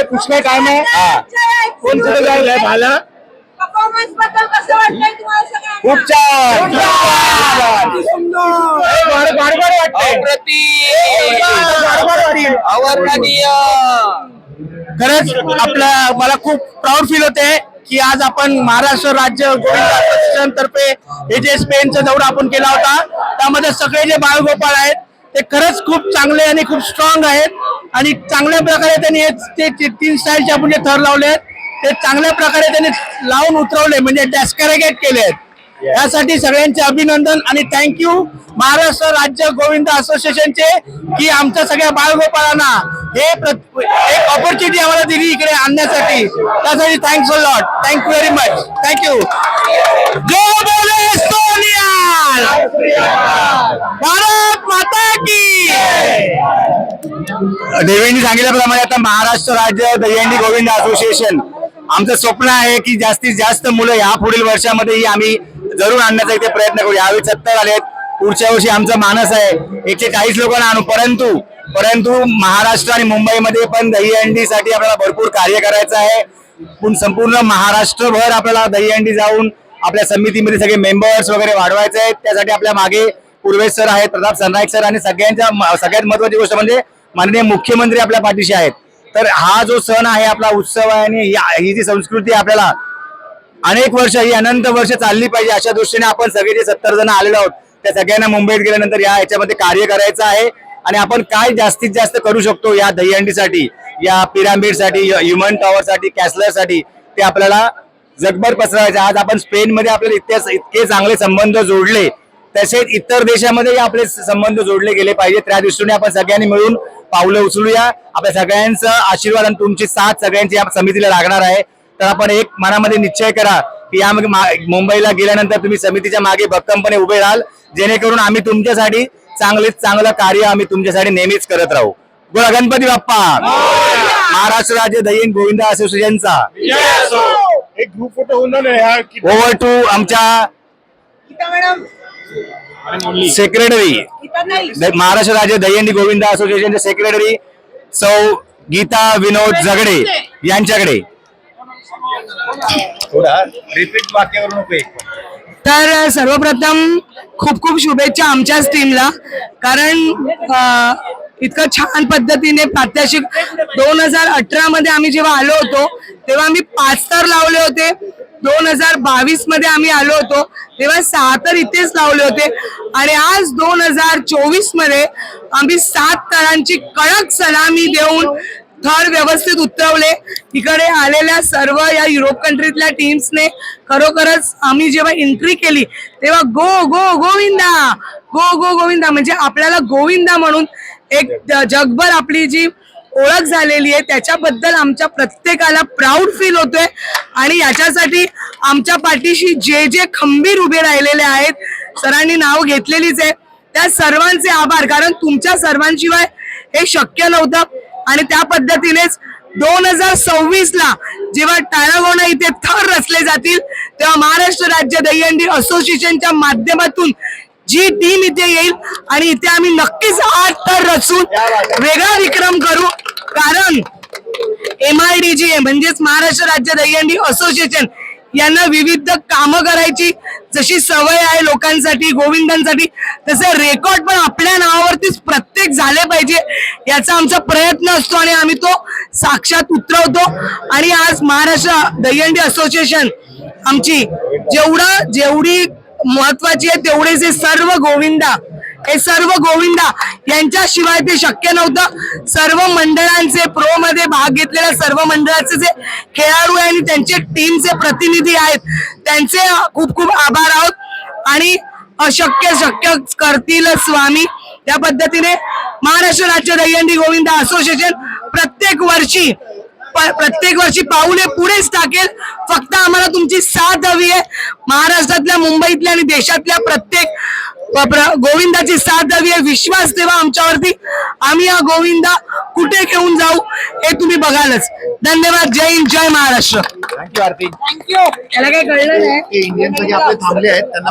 तुमच्याकडे पुष्कळ काम आहे. कोण कुठे जायला भाला परफॉर्मन्स बद्दल कसं वाटतंय तुम्हाला सगळ्यांना? खूप छान खरंच आपल्या मला खूप प्राऊड फील होते की आज आपण महाराष्ट्र राज्य गोविंद असोसिएशन तर्फे हे जे स्पेनचा दौरा आपण केला होता त्यामध्ये सगळे जे बाळगोपाळ आहेत ते खरंच खूप चांगले आणि खूप स्ट्रॉंग आहेत आणि चांगल्या प्रकारे त्यांनी ते 3 स्टाईलचे आपण जे थर लावले आहेत ते चांगल्या प्रकारे त्यांनी लावून उतरवले म्हणजे डॅस्कॅरेगेट केले आहेत. यासाठी सगळ्यांचे अभिनंदन आणि थँक्यू महाराष्ट्र राज्य गोविंद असोसिएशनचे की आमच्या सगळ्या बाळगोपाळांना हे एक ऑपॉर्च्युनिटी आम्हाला दिली इकडे आणण्यासाठी. त्यासाठी thanks a lot. Thank you very much. Thank you. जय बोले सोनिया. भारत माता की. देवेंनी सांगितल्याप्रमाणे आता महाराष्ट्र राज्य दहीहंडी गोविंद असोसिएशन आमचं स्वप्न आहे की जास्तीत जास्त मुलं या पुढील वर्षामध्येही आम्ही जरूर आणण्याचा इथे प्रयत्न करू. यावेळी 70 आलेत. पुढच्या वर्षी आमचा मानस आहे 140 लोकांना आणू. परंतु महाराष्ट्र आणि मुंबईमध्ये पण दहीहंडीसाठी आपल्याला भरपूर कार्य करायचं आहे. संपूर्ण महाराष्ट्रभर आपल्याला दहीहंडी जाऊन आपल्या समितीमध्ये सगळे मेंबर्स वगैरे वाढवायचे आहेत. त्यासाठी आपल्या मागे पूर्वेश सर आहेत, प्रताप सरनाईक सर आणि सगळ्यात महत्वाची गोष्ट म्हणजे माननीय मुख्यमंत्री आपल्या पाठीशी आहेत. तर हा जो सण आहे आपला उत्सव आहे आणि ही जी संस्कृती आपल्याला अनेक वर्ष ही अनंत वर्ष चालली पाहिजे अशा दृष्टीने आपण सगळे जे 70 जण आलेलो आहोत त्या सगळ्यांना मुंबईत गेल्यानंतर याच्यामध्ये कार्य करायचं आहे. आणि आपण काय जास्तीत जास्त करू शकतो या दहीहंडीसाठी, या पिरामिडसाठी, ह्युमन टॉवरसाठी, कॅसलरसाठी ते आपल्याला जगभर पसरवायचं. आज आपण स्पेनमध्ये आपल्याला इतके चांगले संबंध जोडले तसेच इतर देशामध्ये आपले संबंध जोडले गेले पाहिजे. त्या दृष्टीने आपण सगळ्यांनी मिळून पावलं उचलूया. आपल्या सगळ्यांचा आशीर्वाद आणि तुमची साथ सगळ्यांची या समितीला लागणार आहे. तर आपण एक मनामध्ये निश्चय करा की या मुंबईला गेल्यानंतर तुम्ही समितीच्या मागे भक्कमपणे उभे राहाल जेणेकरून आम्ही तुमच्यासाठी चांगलं कार्य आम्ही तुमच्यासाठी नेहमीच करत राहू. बोला गणपती बाप्पा. महाराष्ट्र राज्य दहीहंडी गोविंद असोसिएशनचा एक ग्रुप फोटो होऊन ओव्हर टू आमच्या सेक्रेटरी महाराष्ट्र राज्य दहीहंडी गोविंद असोसिएशनचे सेक्रेटरी सौ गीता विनोद झगडे यांच्याकडे. रिपीट वाक्यावरून तर सर्वप्रथम खूप खूप शुभेच्छा आमच्याच टीमला कारण इतकं छान पद्धतीने प्रात्यक्षिक 2018 मध्ये आम्ही जेव्हा आलो होतो तेव्हा आम्ही 5 थर लावले होते. 2022 मध्ये आम्ही आलो होतो तेव्हा 6 तर इथेच लावले होते आणि आज 2024 मध्ये आम्ही 7 थरांची कडक सलामी देऊन थर व्यवस्थित उतरवले. इकडे आलेल्या सर्व या युरोप कंट्रीतल्या टीम्सने खरोखरच आम्ही जेव्हा एंट्री केली तेव्हा गो गो गोविंदा, गो गो गोविंदा म्हणजे आपल्याला गोविंदा म्हणून एक जगभर आपली जी ओळख झालेली आहे त्याच्याबद्दल आमच्या प्रत्येकाला प्राऊड फील होतोय. आणि याच्यासाठी आमच्या पाठीशी जे जे खंबीर उभे राहिलेले आहेत सरांनी नाव घेतलेलीच आहे त्या सर्वांचे आभार कारण तुमच्या सर्वांशिवाय हे शक्य नव्हतं. आणि त्या पद्धतीनेच 2026 ला जेव्हा टाळागोणा इथे थर रचले जातील तेव्हा महाराष्ट्र राज्य दहीहंडी असोसिएशनच्या माध्यमातून जी टीम इथे येईल आणि इथे आम्ही नक्कीच 8 थर रचून वेगळा विक्रम करू कारण MIDGA म्हणजेच महाराष्ट्र राज्य दहीहंडी असोसिएशन यांना विविध कामं करायची जशी सवय आहे लोकांसाठी गोविंदांसाठी तसे रेकॉर्ड पण आपल्या नावावरतीच प्रत्येक झाले पाहिजे याचा आमचा प्रयत्न असतो आणि आम्ही तो साक्षात उतरवतो. आणि आज महाराष्ट्र दहीहंडी असोसिएशन आमची जेवढी महत्वाची आहे तेवढेच हे सर्व गोविंदा यांच्याशिवाय ते शक्य नव्हतं. सर्व मंडळांचे प्रो मध्ये भाग घेतलेल्या सर्व मंडळाचे जे खेळाडू आहे आणि त्यांचे टीमचे प्रतिनिधी आहेत त्यांचे खूप खूप आभार आहोत. आणि शक्य करतील स्वामी त्या पद्धतीने महाराष्ट्र राज्य दहीहंडी गोविंद असोसिएशन प्रत्येक वर्षी पाऊले पुढेच टाकेल. फक्त आम्हाला तुमची साथ हवी आहे. महाराष्ट्रातल्या मुंबईतल्या आणि देशातल्या प्रत्येक गोविंदाची साथ हवी आहे. विश्वास ठेवा आमच्यावरती. आम्ही हा गोविंदा कुठे घेऊन जाऊ हे तुम्ही बघालच. धन्यवाद. जय हिंद, जय महाराष्ट्र. थँक्यू आरती. थँक्यू. याला काही कळलं नाही. इंडियन आपले थांबले आहेत त्यांना